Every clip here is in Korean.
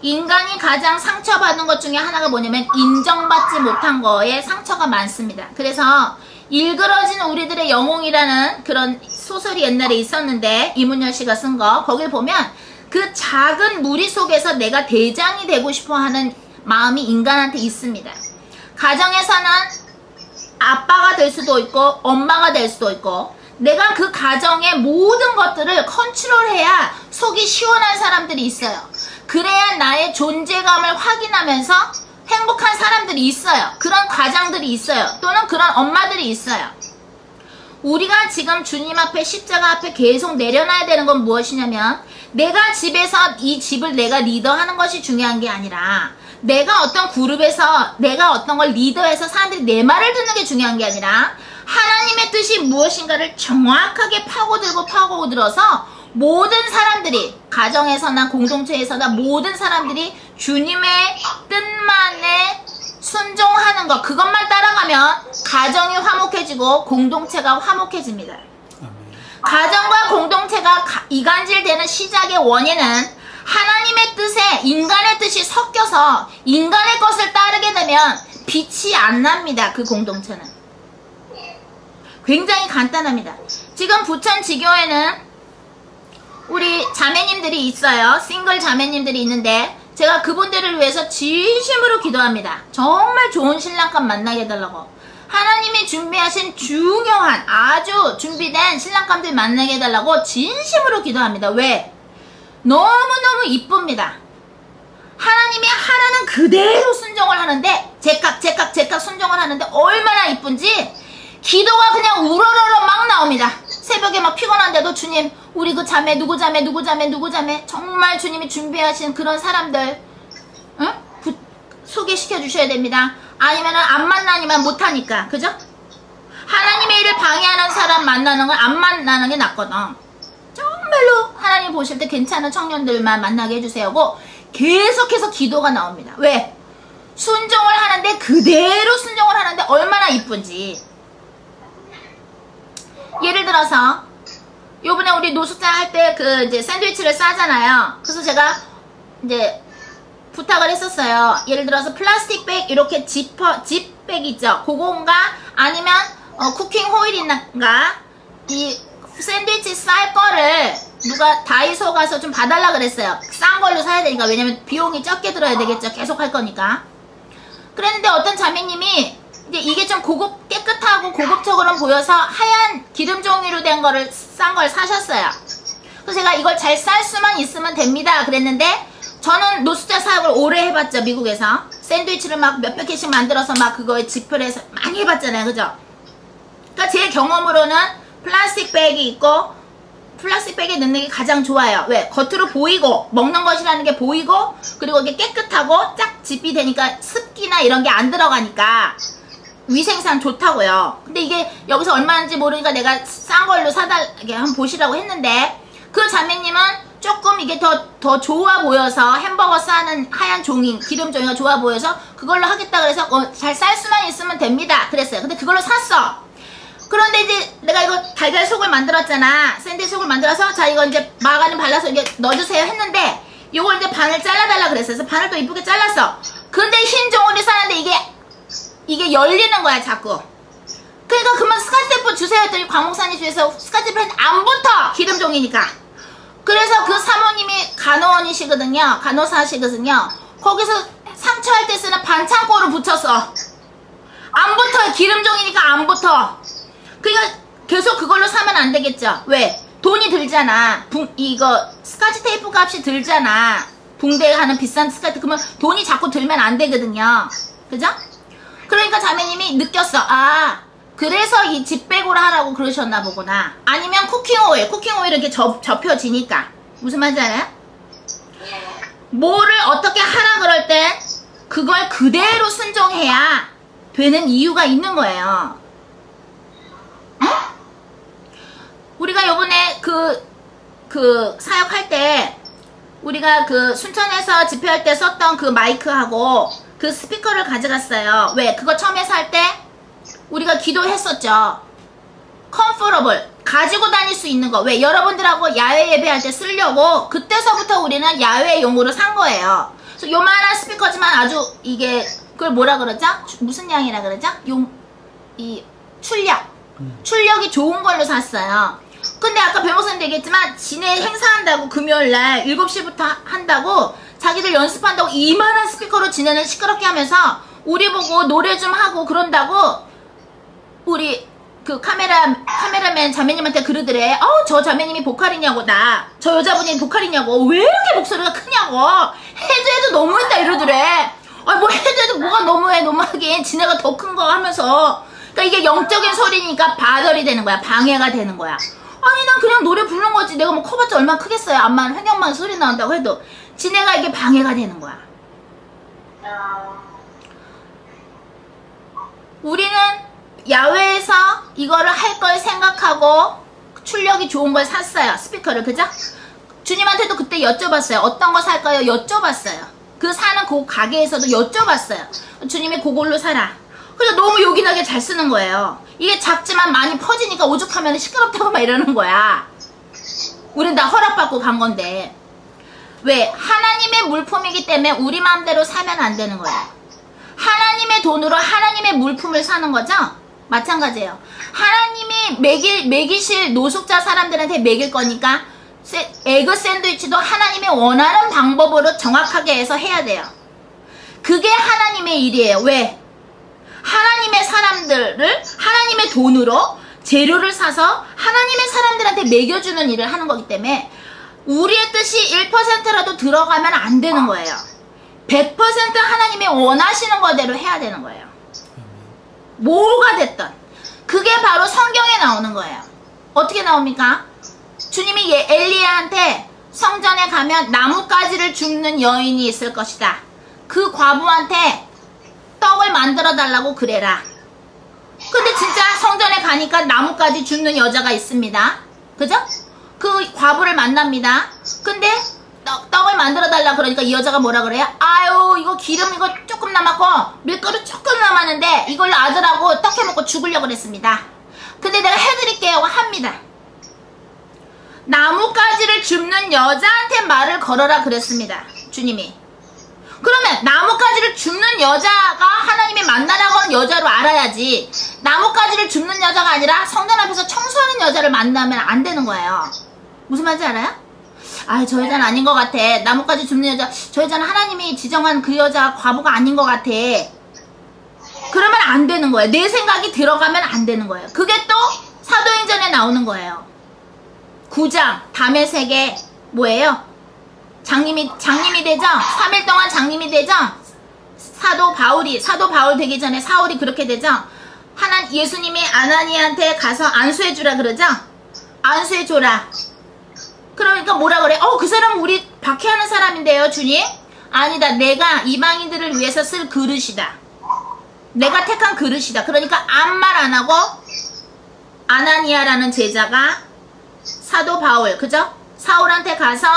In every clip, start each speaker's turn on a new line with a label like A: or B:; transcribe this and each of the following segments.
A: 인간이 가장 상처받은 것 중에 하나가 뭐냐면 인정받지 못한 거에 상처가 많습니다. 그래서 일그러진 우리들의 영웅이라는 그런 소설이 옛날에 있었는데 이문열 씨가 쓴 거, 거길 보면 그 작은 무리 속에서 내가 대장이 되고 싶어 하는 마음이 인간한테 있습니다. 가정에서는 아빠가 될 수도 있고 엄마가 될 수도 있고 내가 그 가정의 모든 것들을 컨트롤해야 속이 시원한 사람들이 있어요. 그래야 나의 존재감을 확인하면서 행복한 사람들이 있어요. 그런 가장들이 있어요. 또는 그런 엄마들이 있어요. 우리가 지금 주님 앞에 십자가 앞에 계속 내려놔야 되는 건 무엇이냐면 내가 집에서 이 집을 내가 리더하는 것이 중요한 게 아니라 내가 어떤 그룹에서 내가 어떤 걸 리더해서 사람들이 내 말을 듣는 게 중요한 게 아니라 하나님의 뜻이 무엇인가를 정확하게 파고들어서 모든 사람들이 가정에서나 공동체에서나 모든 사람들이 주님의 뜻만에 순종하는 것, 그것만 따라가면 가정이 화목해지고 공동체가 화목해집니다. 가정과 공동체가 이간질되는 시작의 원인은 하나님의 뜻에 인간의 뜻이 섞여서 인간의 것을 따르게 되면 빛이 안 납니다. 그 공동체는. 굉장히 간단합니다. 지금 부천지교회는 우리 자매님들이 있어요. 싱글 자매님들이 있는데 제가 그분들을 위해서 진심으로 기도합니다. 정말 좋은 신랑감 만나게 해달라고. 하나님이 준비하신 중요한 아주 준비된 신랑감들 만나게 해달라고 진심으로 기도합니다. 왜? 너무너무 이쁩니다. 하나님이 하라는 그대로 순종을 하는데 제깍 순종을 하는데 얼마나 이쁜지 기도가 그냥 우러러러 막 나옵니다. 새벽에 막 피곤한데도 주님 우리 그 자매 누구 자매 정말 주님이 준비하신 그런 사람들 소개시켜 주셔야 됩니다. 아니면은 안 만나니만 못하니까 그죠? 하나님의 일을 방해하는 사람 만나는 건 안 만나는 게 낫거든. 정말로 하나님 보실 때 괜찮은 청년들만 만나게 해주세요고 계속해서 기도가 나옵니다. 왜? 순종을 하는데 그대로 순종을 하는데 얼마나 이쁜지. 예를 들어서 요번에 우리 노숙자 할 때 그 이제 샌드위치를 싸잖아요. 그래서 제가 이제 부탁을 했었어요. 예를 들어서 플라스틱 백 이렇게 집백 있죠. 그건가 아니면 쿠킹 호일인가 이 샌드위치 쌀 거를 누가 다이소 가서 좀 봐달라 그랬어요. 싼 걸로 사야 되니까. 왜냐면 비용이 적게 들어야 되겠죠. 계속 할 거니까. 그랬는데 어떤 자매님이 이제 이게 좀 깨끗하고 고급적으로 보여서 하얀 기름 종이로 된 거를 싼 걸 사셨어요. 그래서 제가 이걸 잘 쌀 수만 있으면 됩니다 그랬는데 저는 노숙자 사역을 오래 해봤죠. 미국에서 샌드위치를 막 몇백 개씩 만들어서 막 그거에 지표해서 많이 해봤잖아요. 그죠? 그러니까 제 경험으로는 플라스틱 백이 있고 플라스틱 백에 넣는 게 가장 좋아요. 왜? 겉으로 보이고 먹는 것이라는 게 보이고 그리고 이게 깨끗하고 쫙 집이 되니까 습기나 이런 게 안 들어가니까 위생상 좋다고요. 근데 이게 여기서 얼마인지 모르니까 내가 싼 걸로 사달게 한번 보시라고 했는데 그 자매님은 조금 이게 더 좋아 보여서 햄버거 싸는 하얀 종이 기름 종이가 좋아 보여서 그걸로 하겠다 그래서 잘 쌀 수만 있으면 됩니다 그랬어요. 근데 그걸로 샀어. 그런데 이제 내가 이거 달걀 속을 만들었잖아. 샌드위치 속을 만들어서 자 이거 이제 마가린 발라서 이게 넣어주세요 했는데 이걸 이제 반을 잘라달라 그랬어요. 그래서 반을 또 이쁘게 잘랐어. 근데 흰 종이를 사는데 이게 열리는 거야 자꾸. 그러니까 그러면 스카치테이프 주세요 했더니 광목사님 주에서 스카치테이프 안 붙어 기름 종이니까. 그래서 그 사모님이 간호원이시거든요. 간호사시거든요. 거기서 상처할 때 쓰는 반창고를 붙였어. 안 붙어요. 기름 종이니까 안 붙어. 그러니까 계속 그걸로 사면 안 되겠죠. 왜? 돈이 들잖아. 이거 스카치 테이프 값이 들잖아. 붕대하는 비싼 스카치. 그러면 돈이 자꾸 들면 안 되거든요. 그죠? 그러니까 자매님이 느꼈어. 아 그래서 이 집백으로 하라고 그러셨나 보구나. 아니면 쿠킹오일 이렇게 접혀지니까. 무슨 말인지 알아요? 뭐를 어떻게 하라 그럴 땐 그걸 그대로 순종해야 되는 이유가 있는 거예요. 응? 우리가 요번에 그 사역할 때 우리가 그 순천에서 집회할 때 썼던 그 마이크하고 그 스피커를 가져갔어요. 왜? 그거 처음에 살 때 우리가 기도했었죠. 컴포러블 가지고 다닐 수 있는 거. 왜? 여러분들하고 야외 예배할 때 쓰려고 그때서부터 우리는 야외용으로 산 거예요. 그래서 요만한 스피커지만 아주 이게 그걸 뭐라 그러죠? 무슨 양이라 그러죠? 이 출력이 좋은 걸로 샀어요. 근데 아까 변호사님 얘기했지만 지네 행사한다고 금요일날 7시부터 한다고 자기들 연습한다고 이만한 스피커로 지네는 시끄럽게 하면서 우리 보고 노래 좀 하고 그런다고 우리 그 카메라맨 자매님한테 그러더래. 저 자매님이 보컬이냐고 저 여자분이 보컬이냐고 왜 이렇게 목소리가 크냐고 해도 너무했다 이러더래. 뭐 해도 뭐가 너무하긴 지네가 더 큰 거 하면서 그러니까 이게 영적인 소리니까 바덜이 되는 거야. 방해가 되는 거야. 아니 난 그냥 노래 부른 거지 내가 뭐 커봤자 얼마나 크겠어요. 암만 횡격만 소리 나온다고 해도 지네가 이게 방해가 되는 거야. 우리는 야외에서 이거를 할 걸 생각하고 출력이 좋은 걸 샀어요. 스피커를. 그죠? 주님한테도 그때 여쭤봤어요. 어떤 거 살까요? 여쭤봤어요. 그 사는 그 가게에서도 여쭤봤어요. 주님이 그걸로 사라. 그래서 너무 요긴하게 잘 쓰는 거예요. 이게 작지만 많이 퍼지니까 오죽하면 시끄럽다고 막 이러는 거야. 우린 다 허락받고 간 건데. 왜? 하나님의 물품이기 때문에 우리 마음대로 사면 안 되는 거예요. 하나님의 돈으로 하나님의 물품을 사는 거죠? 마찬가지예요. 하나님이 먹이실 노숙자 사람들한테 먹일 거니까 에그 샌드위치도 하나님이 원하는 방법으로 정확하게 해서 해야 돼요. 그게 하나님의 일이에요. 왜? 하나님의 사람들을 하나님의 돈으로 재료를 사서 하나님의 사람들한테 먹여주는 일을 하는 거기 때문에 우리의 뜻이 1%라도 들어가면 안 되는 거예요. 100% 하나님이 원하시는 거대로 해야 되는 거예요. 뭐가 됐든. 그게 바로 성경에 나오는 거예요. 어떻게 나옵니까? 주님이 엘리야한테 성전에 가면 나뭇가지를 줍는 여인이 있을 것이다. 그 과부한테 떡을 만들어 달라고 그래라. 근데 진짜 성전에 가니까 나뭇가지 줍는 여자가 있습니다. 그죠? 그 과부를 만납니다. 근데 떡을 만들어 달라 그러니까 이 여자가 뭐라 그래요? 아유 이거 기름 이거 조금 남았고 밀가루 조금 남았는데 이걸로 아들하고 떡 해먹고 죽으려고 그랬습니다. 근데 내가 해드릴게요 합니다. 나뭇가지를 줍는 여자한테 말을 걸어라 그랬습니다. 주님이. 그러면 나뭇가지를 줍는 여자가 하나님이 만나라고 하는 여자로 알아야지 나뭇가지를 줍는 여자가 아니라 성전 앞에서 청소하는 여자를 만나면 안 되는 거예요. 무슨 말인지 알아요? 저 여자는 아닌 것 같아. 나뭇가지 줍는 여자 저 여자는 하나님이 지정한 그 여자 과부가 아닌 것 같아. 그러면 안 되는 거예요. 내 생각이 들어가면 안 되는 거예요. 그게 또 사도행전에 나오는 거예요. 9장 다메섹에 뭐예요? 장님이 되죠? 3일 동안 장님이 되죠? 사도 바울 되기 전에 사울이 그렇게 되죠? 예수님이 아나니한테 가서 안수해주라 그러죠? 안수해줘라. 그러니까 뭐라 그래? 그 사람은 우리 박해하는 사람인데요, 주님? 아니다. 내가 이방인들을 위해서 쓸 그릇이다. 내가 택한 그릇이다. 그러니까 아무 말 안 하고 아나니아라는 제자가 사도 바울, 그죠? 사울한테 가서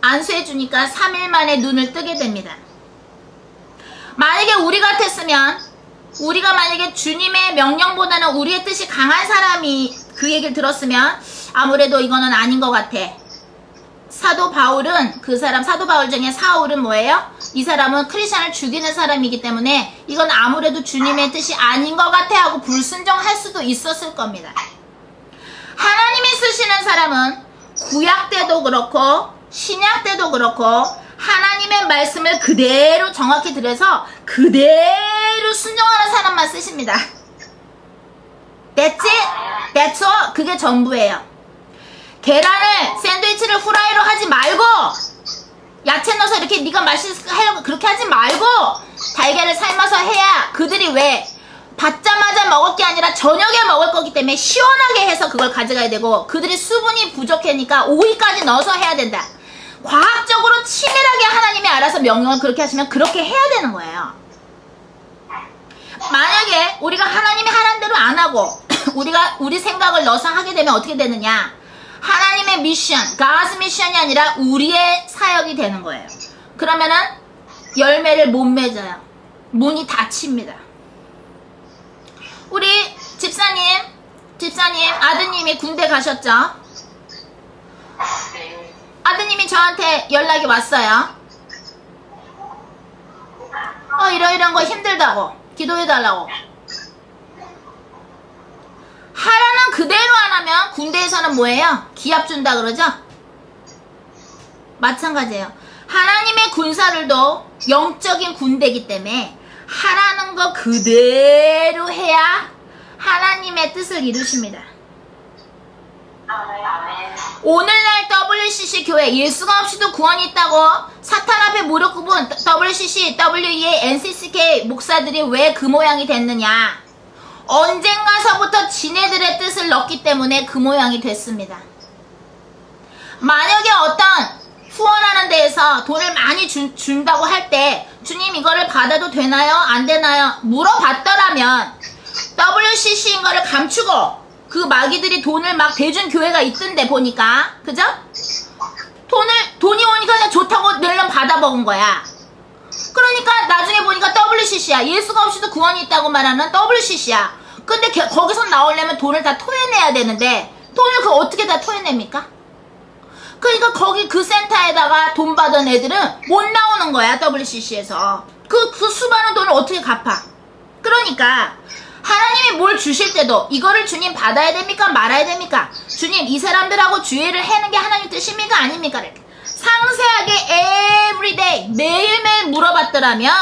A: 안수해주니까 3일 만에 눈을 뜨게 됩니다. 만약에 우리 같았으면 우리가 만약에 주님의 명령보다는 우리의 뜻이 강한 사람이 그 얘기를 들었으면 아무래도 이거는 아닌 것 같아. 사도 바울 중에 사울은 뭐예요? 이 사람은 크리스찬을 죽이는 사람이기 때문에 이건 아무래도 주님의 뜻이 아닌 것 같아 하고 불순종할 수도 있었을 겁니다. 하나님이 쓰시는 사람은 구약 때도 그렇고 신약 때도 그렇고 하나님의 말씀을 그대로 정확히 들여서 그대로 순종하는 사람만 쓰십니다. That's it. That's all. 그게 전부예요. 계란을 샌드위치를 후라이로 하지 말고 야채 넣어서 이렇게 네가 하려고 그렇게 하지 말고 달걀을 삶아서 해야 그들이 왜 받자마자 먹을 게 아니라 저녁에 먹을 거기 때문에 시원하게 해서 그걸 가져가야 되고 그들이 수분이 부족하니까 오이까지 넣어서 해야 된다. 과학적으로 치밀하게 하나님이 알아서 명령을 그렇게 하시면 그렇게 해야 되는 거예요. 만약에 우리가 하나님이 하라는 대로 안 하고 우리 생각을 넣어서 하게 되면 어떻게 되느냐? 하나님의 미션, God's 미션이 아니라 우리의 사역이 되는 거예요. 그러면은 열매를 못 맺어요. 문이 닫힙니다. 우리 집사님 아드님이 군대 가셨죠? 아드님이 저한테 연락이 왔어요. 이런 거 힘들다고 기도해달라고. 하라는 그대로 안 하면 군대에서는 뭐예요? 기합 준다 그러죠? 마찬가지예요. 하나님의 군사들도 영적인 군대이기 때문에 하라는 거 그대로 해야 하나님의 뜻을 이루십니다. 오늘날 WCC 교회 예수가 없이도 구원이 있다고 사탄 앞에 무릎 꿇은 WCC, WEA, NCCK 목사들이 왜 그 모양이 됐느냐? 언젠가서부터 지네들의 뜻을 넣기 때문에 그 모양이 됐습니다. 만약에 어떤 후원하는 데에서 돈을 많이 준다고 할 때 주님 이거를 받아도 되나요? 안 되나요? 물어봤더라면 WCC인 거를 감추고 그 마귀들이 돈을 막 대준 교회가 있던데 보니까 그죠? 돈이 오니까 그냥 좋다고 낼름 받아먹은 거야. 그러니까 나중에 보니까 WCC야. 예수가 없이도 구원이 있다고 말하는 WCC야. 근데 거기서 나오려면 돈을 다 토해내야 되는데 돈을 그 어떻게 다 토해냅니까? 그러니까 거기 그 센터에다가 돈 받은 애들은 못 나오는 거야. WCC에서 그 수많은 돈을 어떻게 갚아? 그러니까 하나님이 뭘 주실 때도 이거를 주님 받아야 됩니까? 말아야 됩니까? 주님 이 사람들하고 주의를 하는 게 하나님 뜻입니까? 아닙니까? 상세하게 everyday 매일매일 물어봤더라면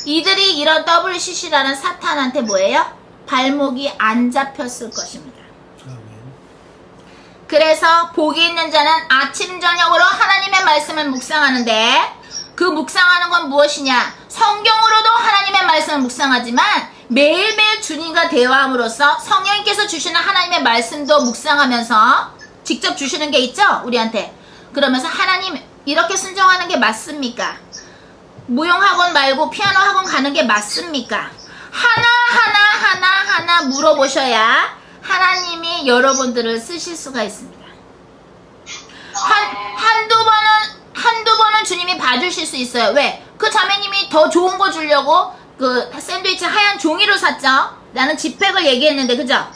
A: 이들이 이런 WCC라는 사탄한테 뭐예요? 발목이 안 잡혔을 것입니다. 그래서 복이 있는 자는 아침 저녁으로 하나님의 말씀을 묵상하는데 그 묵상하는 건 무엇이냐? 성경으로도 하나님의 말씀을 묵상하지만 매일매일 주님과 대화함으로써 성령님께서 주시는 하나님의 말씀도 묵상하면서 직접 주시는 게 있죠? 우리한테. 그러면서 하나님 이렇게 순종하는 게 맞습니까? 무용학원 말고 피아노 학원 가는 게 맞습니까? 하나 물어보셔야 하나님이 여러분들을 쓰실 수가 있습니다. 한두 번은 주님이 봐주실 수 있어요. 왜? 그 자매님이 더 좋은 거 주려고 그 샌드위치 하얀 종이로 샀죠? 나는 지팩을 얘기했는데 그죠?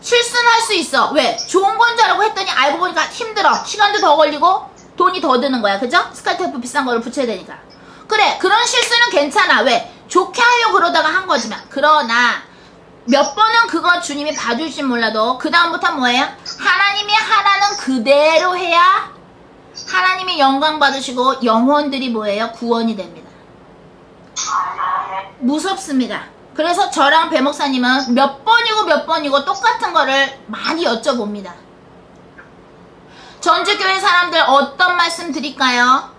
A: 실수는 할 수 있어. 왜? 좋은 건 줄 알고 했더니 알고 보니까 힘들어. 시간도 더 걸리고 돈이 더 드는 거야. 그죠? 스카테이프 비싼 거를 붙여야 되니까. 그래. 그런 실수는 괜찮아. 왜? 좋게 하려고 그러다가 한 거지만. 그러나 몇 번은 그거 주님이 봐줄지 몰라도 그 다음부터 뭐예요? 하나님이 하라는 그대로 해야 하나님이 영광 받으시고 영혼들이 뭐예요? 구원이 됩니다. 무섭습니다. 그래서 저랑 배 목사님은 몇 번이고 똑같은 거를 많이 여쭤봅니다. 전주교회 사람들 어떤 말씀 드릴까요?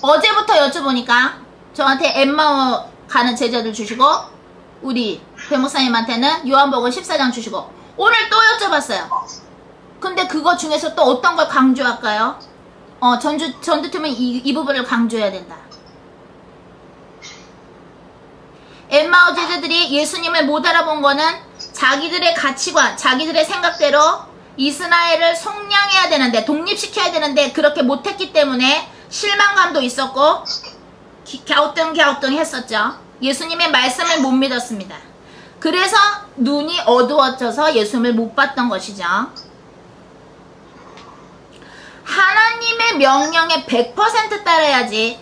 A: 어제부터 여쭤보니까 저한테 엠마오 가는 제자들 주시고 우리 배 목사님한테는 요한복음 14장 주시고 오늘 또 여쭤봤어요. 근데 그거 중에서 또 어떤 걸 강조할까요? 전두팀은 이 부분을 강조해야 된다. 엠마오 제자들이 예수님을 못 알아본 거는 자기들의 가치관, 자기들의 생각대로 이스라엘을 속량해야 되는데, 독립시켜야 되는데 그렇게 못했기 때문에 실망감도 있었고 갸우뚱 했었죠. 예수님의 말씀을 못 믿었습니다. 그래서 눈이 어두워져서 예수님을 못 봤던 것이죠. 하나님의 명령에 100% 따라야지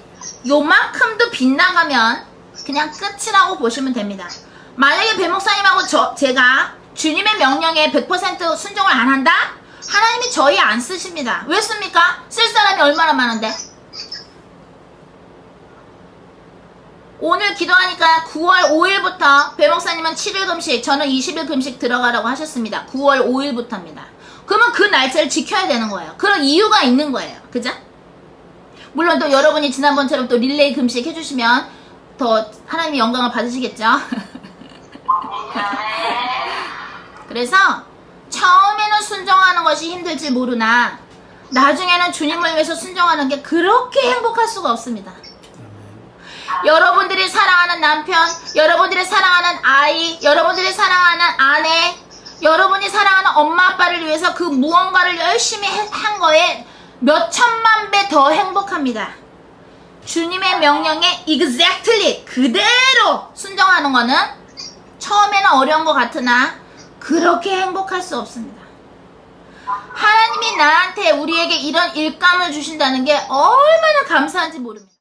A: 요만큼도 빗나가면 그냥 끝이라고 보시면 됩니다. 만약에 배 목사님하고 제가 주님의 명령에 100% 순종을 안 한다? 하나님이 저희 안 쓰십니다. 왜 씁니까? 쓸 사람이 얼마나 많은데. 오늘 기도하니까 9월 5일부터 배 목사님은 7일 금식, 저는 20일 금식 들어가라고 하셨습니다. 9월 5일부터입니다. 그러면 그 날짜를 지켜야 되는 거예요. 그런 이유가 있는 거예요. 그죠? 물론 또 여러분이 지난번처럼 또 릴레이 금식 해주시면 더 하나님의 영광을 받으시겠죠? 그래서 처음에는 순종하는 것이 힘들지 모르나 나중에는 주님을 위해서 순종하는 게 그렇게 행복할 수가 없습니다. 여러분들이 사랑하는 남편, 여러분들이 사랑하는 아이, 여러분들이 사랑하는 아내, 여러분이 사랑하는 엄마 아빠를 위해서 그 무언가를 열심히 한 거에 몇 천만 배 더 행복합니다. 주님의 명령에 exactly 그대로 순종하는 거는 처음에는 어려운 것 같으나 그렇게 행복할 수 없습니다. 하나님이 나한테 우리에게 이런 일감을 주신다는 게 얼마나 감사한지 모릅니다.